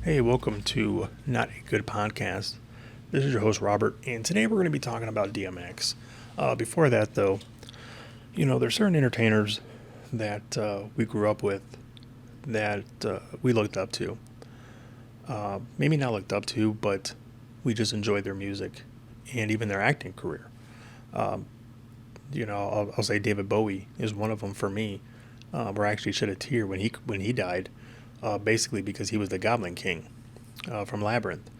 Hey, welcome to Not a Good Podcast. This is your host, Robert, and today we're going to be talking about DMX. Before that, though, there's certain entertainers that we grew up with that we looked up to. Maybe not looked up to, but we just enjoyed their music and even their acting career. Um, I'll say David Bowie is one of them for me, where I actually shed a tear when he died, basically because he was the Goblin King from Labyrinth.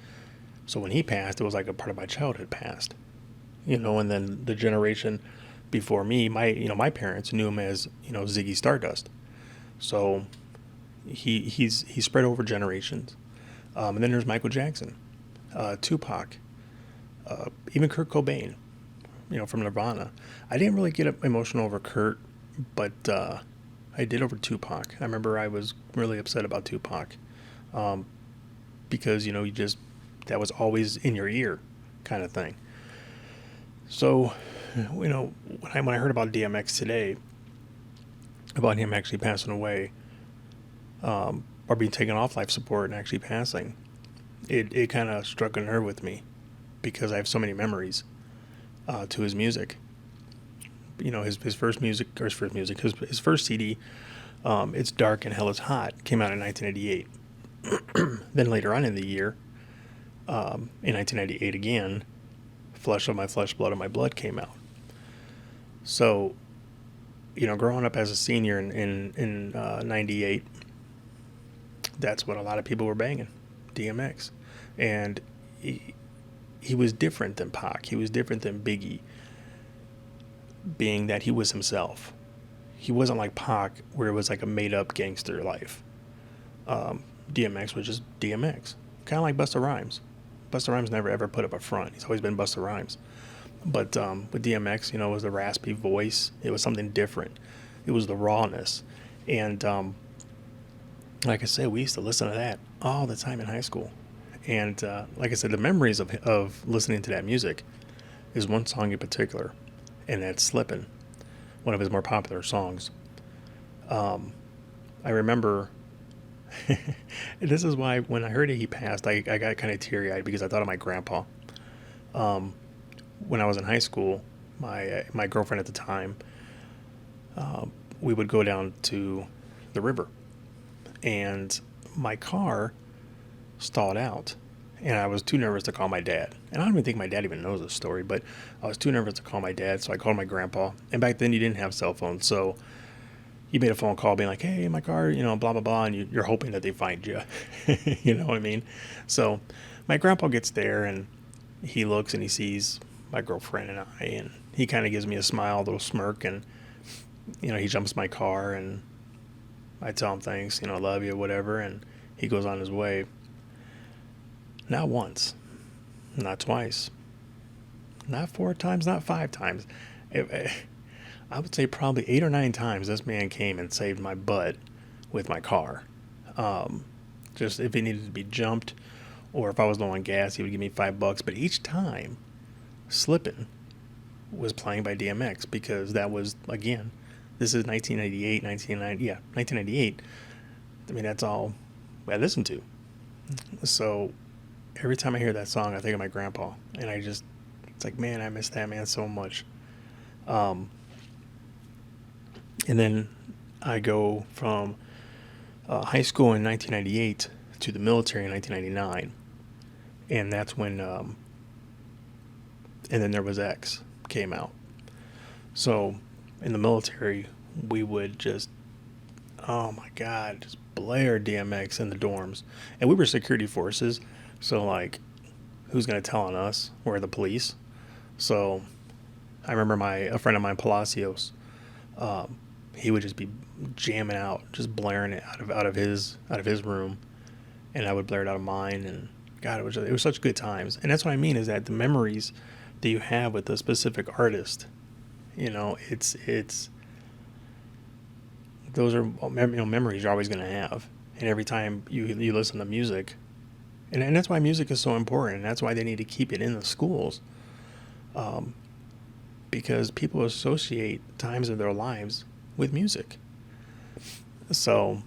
So when he passed, it was like a part of my childhood passed. And then the generation before me, my parents knew him as Ziggy Stardust. So he's spread over generations. And then there's Michael Jackson, Tupac, even Kurt Cobain, from Nirvana. I didn't really get emotional over Kurt, but I did over Tupac. I remember I was really upset about Tupac, because you just that was always in your ear, kind of thing. So, when I heard about DMX today, about him actually passing away, or being taken off life support and actually passing, it kind of struck a nerve with me because I have so many memories to his music. His first music, or his first CD, It's Dark and Hell is Hot, came out in 1988. Then later on in the year, in 1998 again, Flesh of My Flesh, Blood of My Blood came out. So, growing up as a senior in 98, that's what a lot of people were banging, DMX. And he was different than Pac. He was different than Biggie, being that he was himself. He wasn't like Pac, where it was like a made-up gangster life. DMX was just DMX. Kind of like Busta Rhymes. Busta Rhymes never ever put up a front. He's always been Busta Rhymes. But with DMX, it was the raspy voice. It was something different. It was the rawness. And like I said, we used to listen to that all the time in high school. And like I said, the memories of listening to that music is one song in particular, and that's Slippin', one of his more popular songs. I remember, this is why when I heard he passed, I got kind of teary eyed because I thought of my grandpa. When I was in high school, my girlfriend at the time, we would go down to the river, and my car stalled out, and I was too nervous to call my dad. And I don't even think my dad even knows this story, but I was too nervous to call my dad, so I called my grandpa. And back then, you didn't have cell phones, so you made a phone call being like, "Hey, my car, blah blah blah," and you're hoping that they find you. You know what I mean? So my grandpa gets there, and he looks and he sees my girlfriend and I, and he kind of gives me a smile, a little smirk, and he jumps my car, and I tell him thanks, love you, whatever, and he goes on his way. Not once, not twice, not four times, not five times. I would say probably 8 or 9 times this man came and saved my butt with my car. Just if it needed to be jumped, or if I was low on gas, he would give me $5. But each time, Slippin' was playing by DMX, because that was, again, this is 1998, 1998. I mean, that's all I listened to. So every time I hear that song, I think of my grandpa, and it's like, man, I miss that man so much. And then I go from high school in 1998 to the military in 1999, and that's when, and then there was X came out. So in the military, we would just, oh my God, just blare DMX in the dorms, and we were security forces, so like, who's gonna tell on us? We're the police. So I remember a friend of mine, Palacios. He would just be jamming out, just blaring it out of his room, and I would blare it out of mine. And God, it was such good times. And that's what I mean, is that the memories that you have with a specific artist, it's those are memories you're always going to have. And every time you listen to music, and that's why music is so important, and that's why they need to keep it in the schools, because people associate times of their lives with music. So,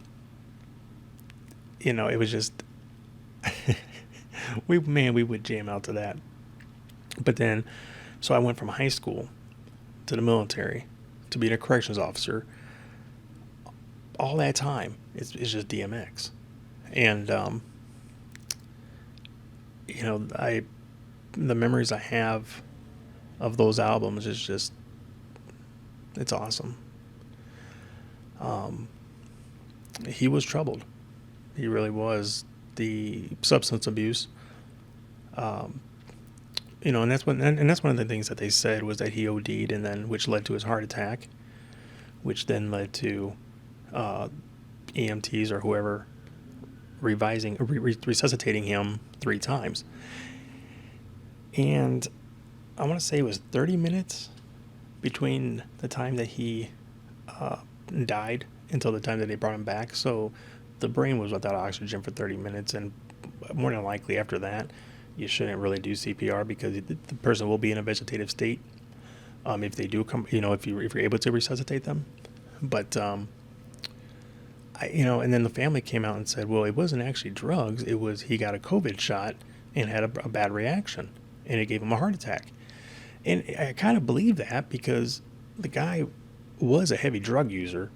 it was just, We would jam out to that. But then, so I went from high school to the military to being a corrections officer. All that time is just DMX, and I the memories I have of those albums is just it's awesome. Um, he was troubled. He really was. The substance abuse, um, and that's one of the things that they said was that he OD'd, and then which led to his heart attack, which then led to uh, EMTs or whoever resuscitating him 3 times. And I want to say it was 30 minutes between the time that he uh, died until the time that they brought him back. So the brain was without oxygen for 30 minutes, and more than likely after that, you shouldn't really do CPR because the person will be in a vegetative state. If they do come, if you're able to resuscitate them, but and then the family came out and said, well, it wasn't actually drugs. It was he got a COVID shot and had a bad reaction, and it gave him a heart attack. And I kind of believe that because the guy was a heavy drug user,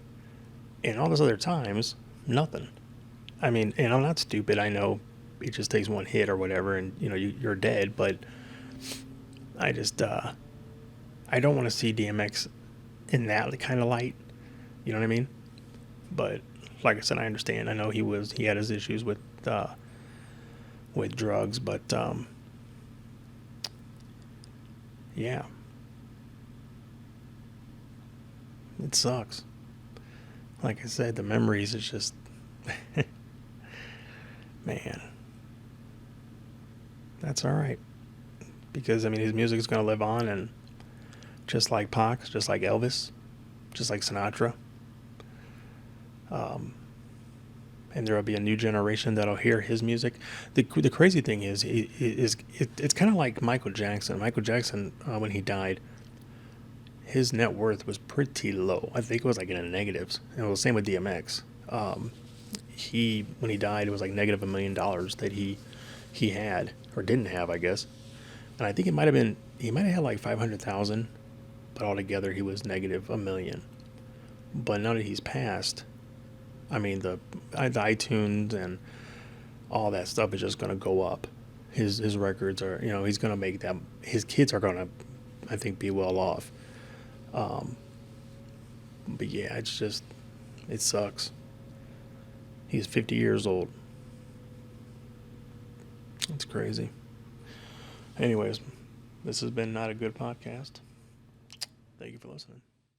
and all those other times, nothing. I mean, and I'm not stupid. I know it just takes one hit or whatever, and you're dead. But I just I don't want to see DMX in that kind of light. You know what I mean? But like I said, I understand. I know he had his issues with drugs, but yeah, it sucks. Like I said, the memories is just man. That's all right because I mean his music is gonna live on, and just like Pac, just like Elvis, just like Sinatra. Um, and there will be a new generation that'll hear his music. The crazy thing it's kind of like Michael Jackson. Michael Jackson, when he died, his net worth was pretty low. I think it was like in the negatives. And it was the same with DMX. He when he died, it was like negative $1 million that he had or didn't have, I guess. And I think he might have had like 500,000, but altogether he was negative $1 million. But now that he's passed, I mean the iTunes and all that stuff is just going to go up. His records are, he's going to make them. His kids are going to, I think, be well off. Um, but yeah, it sucks. He's 50 years old. It's crazy. Anyways, this has been Not a Good Podcast. Thank you for listening.